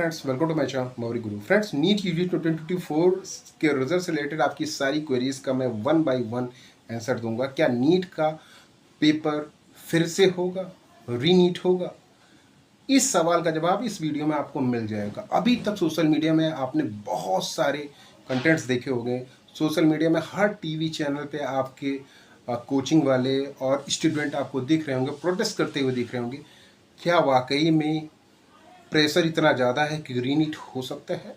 Friends, welcome to my channel Mauri Guru. Friends, NEET UG 2024 के result से related आपकी सारी क्वेरीज का मैं वन बाय वन आंसर दूंगा। क्या नीट का पेपर फिर से होगा, रीनीट होगा? इस सवाल का जवाब इस वीडियो में आपको मिल जाएगा। अभी तक सोशल मीडिया में आपने बहुत सारे कंटेंट्स देखे होंगे। सोशल मीडिया में हर टीवी चैनल पे आपके कोचिंग वाले और स्टूडेंट आपको दिख रहे होंगे, प्रोटेस्ट करते हुए दिख रहे होंगे। क्या वाकई में प्रेशर इतना ज़्यादा है कि रीनीट हो सकता है?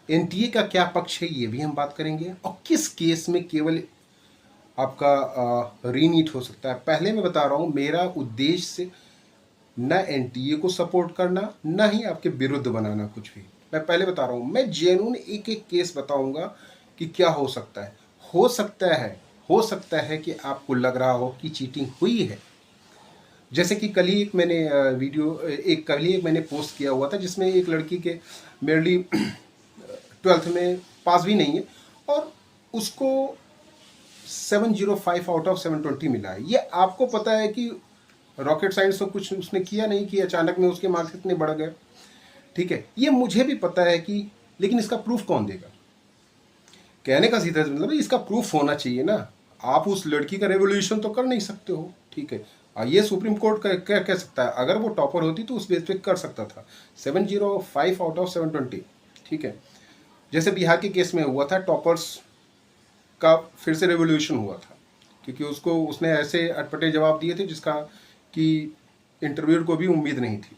एनटीए का क्या पक्ष है, ये भी हम बात करेंगे। और किस केस में केवल आपका रीनीट हो सकता है। पहले मैं बता रहा हूँ, मेरा उद्देश्य न एनटीए को सपोर्ट करना, न ही आपके विरुद्ध बनाना कुछ भी। मैं पहले बता रहा हूँ, मैं जेन्युइन एक एक केस बताऊंगा कि क्या हो सकता है। हो सकता है कि आपको लग रहा हो कि चीटिंग हुई है। जैसे कि कल ही एक मैंने पोस्ट किया हुआ था, जिसमें एक लड़की के मेरली 12th में पास भी नहीं है और उसको 705 आउट ऑफ 720 मिला है। ये आपको पता है कि रॉकेट साइंस तो कुछ उसने किया नहीं कि अचानक में उसके मार्क्स इतने बढ़ गए। ठीक है, ये मुझे भी पता है कि, लेकिन इसका प्रूफ कौन देगा? कहने का सीधा मतलब इसका प्रूफ होना चाहिए ना। आप उस लड़की का रेवोल्यूशन तो कर नहीं सकते हो। ठीक है, ये सुप्रीम कोर्ट का क्या कह सकता है? अगर वो टॉपर होती तो उस बेस पे कर सकता था 705 आउट ऑफ 720। ठीक है, जैसे बिहार के केस में हुआ था, टॉपर्स का फिर से रेवोल्यूशन हुआ था, क्योंकि उसने ऐसे अटपटे जवाब दिए थे जिसका कि इंटरव्यूअर को भी उम्मीद नहीं थी।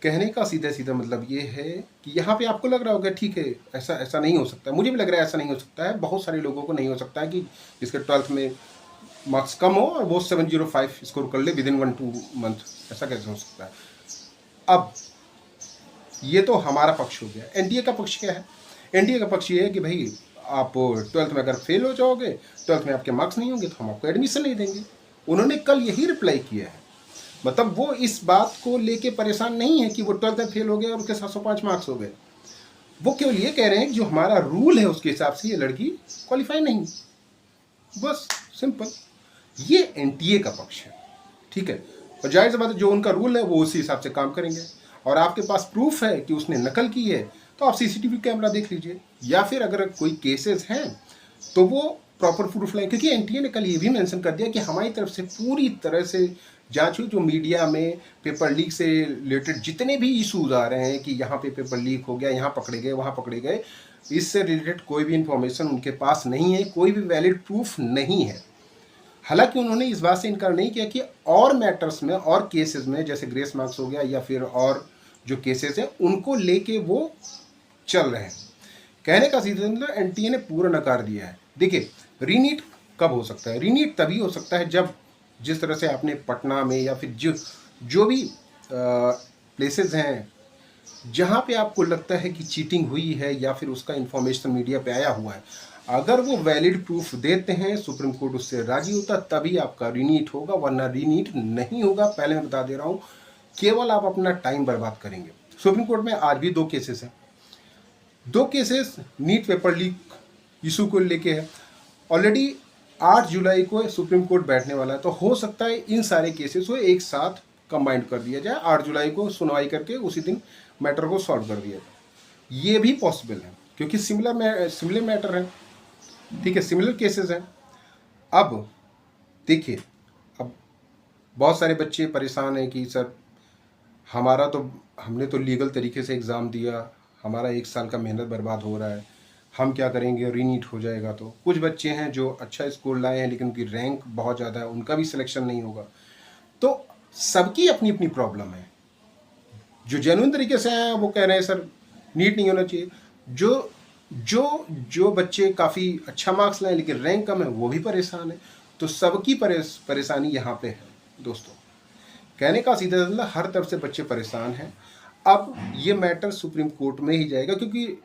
कहने का सीधा सीधा मतलब ये है कि यहाँ पे आपको लग रहा होगा ठीक है, ऐसा ऐसा नहीं हो सकता। मुझे भी लग रहा है ऐसा नहीं हो सकता है। बहुत सारे लोगों को नहीं हो सकता है कि जिसके 12th में मार्क्स कम हो और वो 705 स्कोर कर ले विद इन 1-2 मंथ। ऐसा कैसे हो सकता है? अब ये तो हमारा पक्ष हो गया। एनडीए का पक्ष क्या है? एनडीए का पक्ष ये है कि भाई, आप 12th में अगर फेल हो जाओगे, 12th में आपके मार्क्स नहीं होंगे, तो हम आपको एडमिशन नहीं देंगे। उन्होंने कल यही रिप्लाई किया है। मतलब वो इस बात को लेके परेशान नहीं है कि वो 12th में फेल हो गया और उसके 705 मार्क्स हो गए। वो केवल ये कह रहे हैं कि जो हमारा रूल है उसके हिसाब से ये लड़की क्वालिफाई नहीं। बस सिंपल। ये एनटीए का पक्ष है। ठीक है, और जाहिर सी बात है, जो उनका रूल है वो उसी हिसाब से काम करेंगे। और आपके पास प्रूफ है कि उसने नकल की है, तो आप सीसीटीवी कैमरा देख लीजिए, या फिर अगर कोई केसेस हैं तो वो प्रॉपर प्रूफ लाएं। क्योंकि एनटीए ने कल ये भी मेंशन कर दिया कि हमारी तरफ से पूरी तरह से जांच हुई। जो मीडिया में पेपर लीक से रिलेटेड जितने भी इशूज आ रहे हैं कि यहाँ पे पेपर लीक हो गया, यहाँ पकड़े गए, वहाँ पकड़े गए, इससे रिलेटेड कोई भी इंफॉर्मेशन उनके पास नहीं है, कोई भी वैलिड प्रूफ नहीं है। हालांकि उन्होंने इस बात से इनकार नहीं किया कि और मैटर्स में और केसेस में, जैसे ग्रेस मार्क्स हो गया या फिर और जो केसेस हैं, उनको लेके वो चल रहे हैं। कहने का सीधा मतलब एनटीए ने पूरा नकार दिया है। देखिए, रीनीट कब हो सकता है? रीनीट तभी हो सकता है जब, जिस तरह से आपने पटना में या फिर जो भी प्लेसेस हैं जहाँ पे आपको लगता है कि चीटिंग हुई है या फिर उसका इंफॉर्मेशन मीडिया पे आया हुआ है, अगर वो वैलिड प्रूफ देते हैं, सुप्रीम कोर्ट उससे राजी होता, तभी आपका रीनीट होगा, वरना रीनीट नहीं होगा। पहले मैं बता दे रहा हूँ, केवल आप अपना टाइम बर्बाद करेंगे। सुप्रीम कोर्ट में आज भी 2 केसेस हैं। 2 cases NEET paper leak issue को लेके है। ऑलरेडी 8 जुलाई को सुप्रीम कोर्ट बैठने वाला है, तो हो सकता है इन सारे केसेस को एक साथ कंबाइंड कर दिया जाए, 8 जुलाई को सुनवाई करके उसी दिन मैटर को सॉल्व कर दिया जाए। ये भी पॉसिबल है, क्योंकि सिमिलर मैटर है। ठीक है, सिमिलर केसेस हैं। अब देखिए, अब बहुत सारे बच्चे परेशान हैं कि सर हमने तो लीगल तरीके से एग्ज़ाम दिया, हमारा 1 साल का मेहनत बर्बाद हो रहा है, हम क्या करेंगे, रीनीट हो जाएगा तो। कुछ बच्चे हैं जो अच्छा स्कोर लाए हैं लेकिन उनकी रैंक बहुत ज़्यादा है, उनका भी सिलेक्शन नहीं होगा। तो सबकी अपनी अपनी प्रॉब्लम है। जो जेन्युइन तरीके से हैं वो कह रहे हैं सर नीट नहीं होना चाहिए। जो जो जो बच्चे काफ़ी अच्छा मार्क्स लाए लेकिन रैंक कम है, वो भी परेशान है। तो सबकी परेशानी यहाँ पे है दोस्तों। कहने का सीधा मतलब हर तरफ से बच्चे परेशान हैं। अब ये मैटर सुप्रीम कोर्ट में ही जाएगा, क्योंकि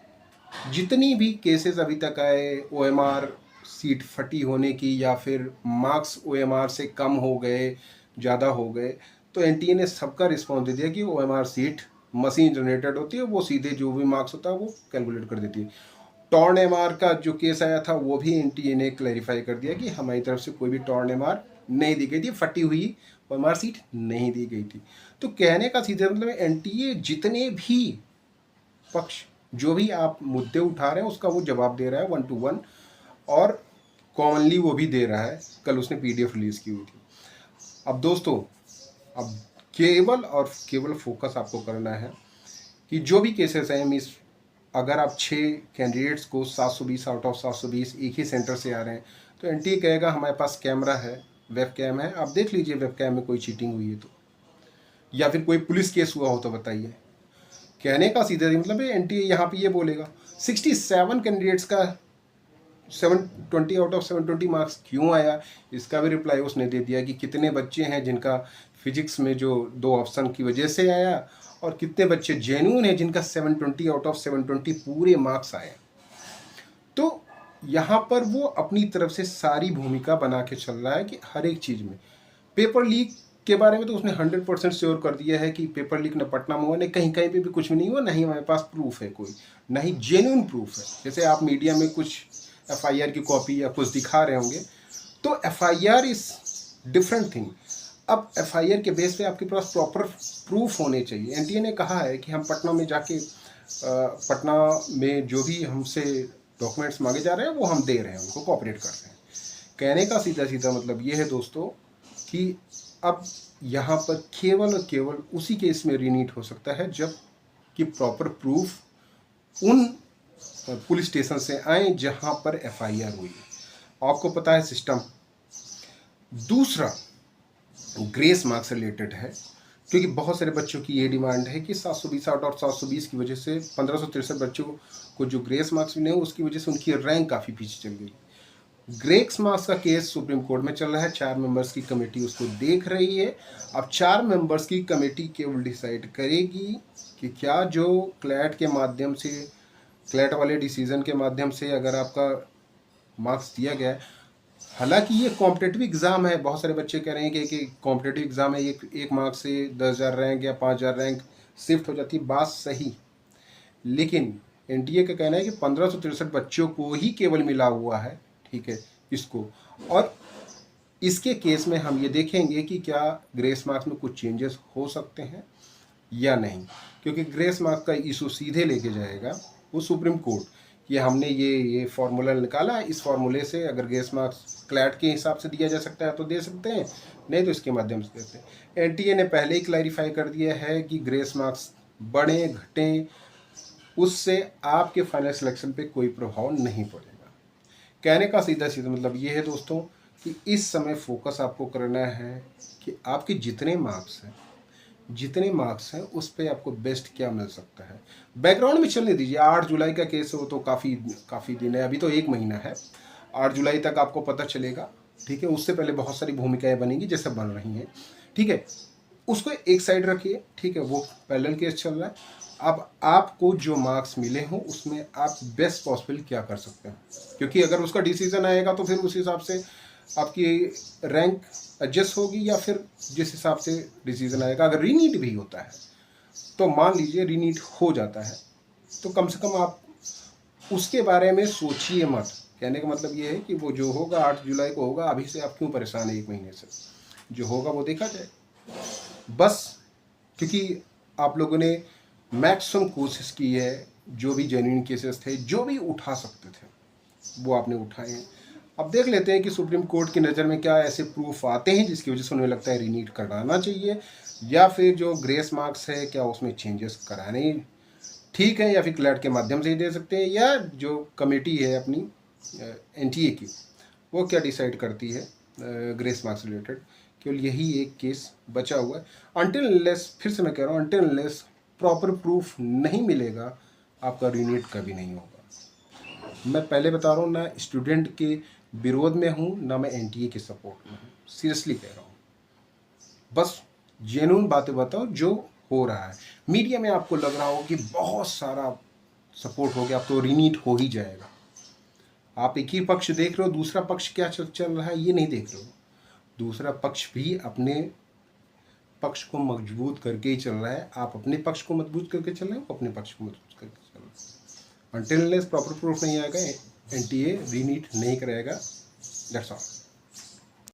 जितनी भी केसेस अभी तक आए, ओएमआर सीट फटी होने की या फिर मार्क्स ओएमआर से कम हो गए, ज़्यादा हो गए, तो एनटीए ने सबका रिस्पॉन्स दे दिया कि ओएमआर सीट मशीन जनरेटेड होती है, वो सीधे जो भी मार्क्स होता है वो कैलकुलेट कर देती है। टॉर्न एमआर का जो केस आया था वो भी एनटीए ने क्लैरिफाई कर दिया कि हमारी तरफ से कोई भी टॉर्न एमआर नहीं दी गई थी, फटी हुई ओएमआर सीट नहीं दी गई थी। तो कहने का सीधा मतलब एनटीए जितने भी पक्ष जो भी आप मुद्दे उठा रहे हैं उसका वो जवाब दे रहा है 1 to 1, और कॉमनली वो भी दे रहा है। कल उसने PDF रिलीज़ की हुई थी। अब दोस्तों, अब केवल और केवल फोकस आपको करना है कि जो भी केसेस हैं मिस, अगर आप 6 कैंडिडेट्स को 720 आउट ऑफ 720 एक ही सेंटर से आ रहे हैं तो NTA कहेगा हमारे पास कैमरा है, वेब कैम है, आप देख लीजिए वेब कैम में कोई चीटिंग हुई है तो, या फिर कोई पुलिस केस हुआ हो तो बताइए। कहने का सीधा मतलब है NTA यहाँ पे ये बोलेगा 67 कैंडिडेट्स का 720 आउट ऑफ 720 मार्क्स क्यों आया, इसका भी रिप्लाई उसने दे दिया कि कितने बच्चे हैं जिनका फिजिक्स में जो 2 ऑप्शन की वजह से आया, और कितने बच्चे जेन्युइन हैं जिनका 720 आउट ऑफ 720 पूरे मार्क्स आए। तो यहाँ पर वो अपनी तरफ से सारी भूमिका बना के चल रहा है कि हर एक चीज़ में। पेपर लीक के बारे में तो उसने 100% श्योर कर दिया है कि पेपर लीक न पटना में हुआ, नहीं कहीं कहीं पे भी कुछ भी नहीं हुआ, नहीं हमारे पास प्रूफ है कोई, ना ही जेन्युइन प्रूफ है। जैसे आप मीडिया में कुछ FIR की कॉपी या कुछ दिखा रहे होंगे, तो FIR इज डिफरेंट थिंग। अब FIR के बेस पे आपके पास प्रॉपर प्रूफ होने चाहिए। NTA ने कहा है कि हम पटना में जाके पटना में जो भी हमसे डॉक्यूमेंट्स मांगे जा रहे हैं वो हम दे रहे हैं, उनको कोऑपरेट कर रहे हैं। कहने का सीधा सीधा मतलब ये है दोस्तों कि अब यहाँ पर केवल और केवल उसी केस में रीनीट हो सकता है जब कि प्रॉपर प्रूफ उन पुलिस स्टेशन से आए जहाँ पर FIR हुई है। आपको पता है सिस्टम। दूसरा ग्रेस मार्क्स से रिलेटेड है, क्योंकि बहुत सारे बच्चों की ये डिमांड है कि 720 आउट ऑफ 720 की वजह से 1563 बच्चों को जो ग्रेस मार्क्स मिले हैं उसकी वजह से उनकी रैंक काफ़ी पीछे चल गई। ग्रेस मार्क्स का केस सुप्रीम कोर्ट में चल रहा है, 4 मेंबर्स की कमेटी उसको देख रही है। अब 4 मेंबर्स की कमेटी केवल डिसाइड करेगी कि क्या जो क्लैट के माध्यम से, क्लैट वाले डिसीजन के माध्यम से अगर आपका मार्क्स दिया गया है, हालांकि ये कॉम्पिटेटिव एग्ज़ाम है, बहुत सारे बच्चे कह रहे हैं कि कॉम्पिटेटिव एग्ज़ाम है, एक मार्क्स से 10,000 रैंक या 5,000 रैंक शिफ्ट हो जाती है, बात सही। लेकिन NTA का कहना है कि 1563 बच्चों को ही केवल मिला हुआ है, ठीक है, इसको। और इसके केस में हम ये देखेंगे कि क्या ग्रेस मार्क्स में कुछ चेंजेस हो सकते हैं या नहीं, क्योंकि ग्रेस मार्क्स का इशू सीधे लेके जाएगा वो सुप्रीम कोर्ट कि हमने ये फार्मूला निकाला, इस फार्मूले से अगर ग्रेस मार्क्स क्लैट के हिसाब से दिया जा सकता है तो दे सकते हैं, नहीं तो इसके माध्यम से देते हैं। NTA ने पहले ही क्लैरिफाई कर दिया है कि ग्रेस मार्क्स बढ़ें घटें उससे आपके फाइनल सिलेक्शन पे कोई प्रभाव नहीं पड़ेगा। कहने का सीधा सीधा मतलब ये है दोस्तों कि इस समय फोकस आपको करना है कि आपके जितने मार्क्स हैं उस पर आपको बेस्ट क्या मिल सकता है। बैकग्राउंड में चलने दीजिए, 8 जुलाई का केस है वो तो काफ़ी दिन है, अभी तो 1 महीना है, 8 जुलाई तक आपको पता चलेगा, ठीक है। उससे पहले बहुत सारी भूमिकाएं बनेंगी जैसे बन रही हैं, ठीक है, उसको एक साइड रखिए, ठीक है, वो पैरेलल केस चल रहा है। अब आपको जो मार्क्स मिले हों उसमें आप बेस्ट पॉसिबल क्या कर सकते हैं, क्योंकि अगर उसका डिसीजन आएगा तो फिर उस हिसाब से आपकी रैंक एडजस्ट होगी, या फिर जिस हिसाब से डिसीजन आएगा। अगर रीनीट भी होता है तो मान लीजिए रीनीट हो जाता है तो कम से कम आप उसके बारे में सोचिए मत। कहने का मतलब ये है कि वो जो होगा 8 जुलाई को होगा, अभी से आप क्यों परेशान है 1 महीने से, जो होगा वो देखा जाए बस। क्योंकि आप लोगों ने मैक्सिमम कोशिश की है, जो भी जेन्युइन केसेस थे जो भी उठा सकते थे वो आपने उठाए हैं। अब देख लेते हैं कि सुप्रीम कोर्ट की नज़र में क्या ऐसे प्रूफ आते हैं जिसकी वजह से उन्हें लगता है रीनीट कराना चाहिए, या फिर जो ग्रेस मार्क्स है क्या उसमें चेंजेस कराने ठीक है, या फिर क्लैट के माध्यम से ही दे सकते हैं, या जो कमेटी है अपनी NTA की वो क्या डिसाइड करती है ग्रेस मार्क्स रिलेटेड। केवल यही एक केस बचा हुआ है। अनटिल अनलेस, फिर से मैं कह रहा हूँ, अनटिल अनलेस प्रॉपर प्रूफ नहीं मिलेगा आपका रीनीट कभी नहीं होगा। मैं पहले बता रहा हूँ, ना स्टूडेंट के विरोध में हूँ, ना मैं NTA के सपोर्ट में हूँ, सीरियसली कह रहा हूँ। बस जेन्युइन बातें बताओ जो हो रहा है। मीडिया में आपको लग रहा हो कि बहुत सारा सपोर्ट हो गया, अब तो रीनीट हो ही जाएगा। आप एक ही पक्ष देख रहे हो, दूसरा पक्ष क्या चल रहा है ये नहीं देख रहे हो। दूसरा पक्ष भी अपने पक्ष को मजबूत करके ही चल रहा है, आप अपने पक्ष को मजबूत करके चल रहे हो, अपने पक्ष को मजबूत करके चल रहे हो। अनटिल अनलेस प्रॉपर प्रूफ नहीं आएगा NTA रीनीट नहीं कराएगा। That's all.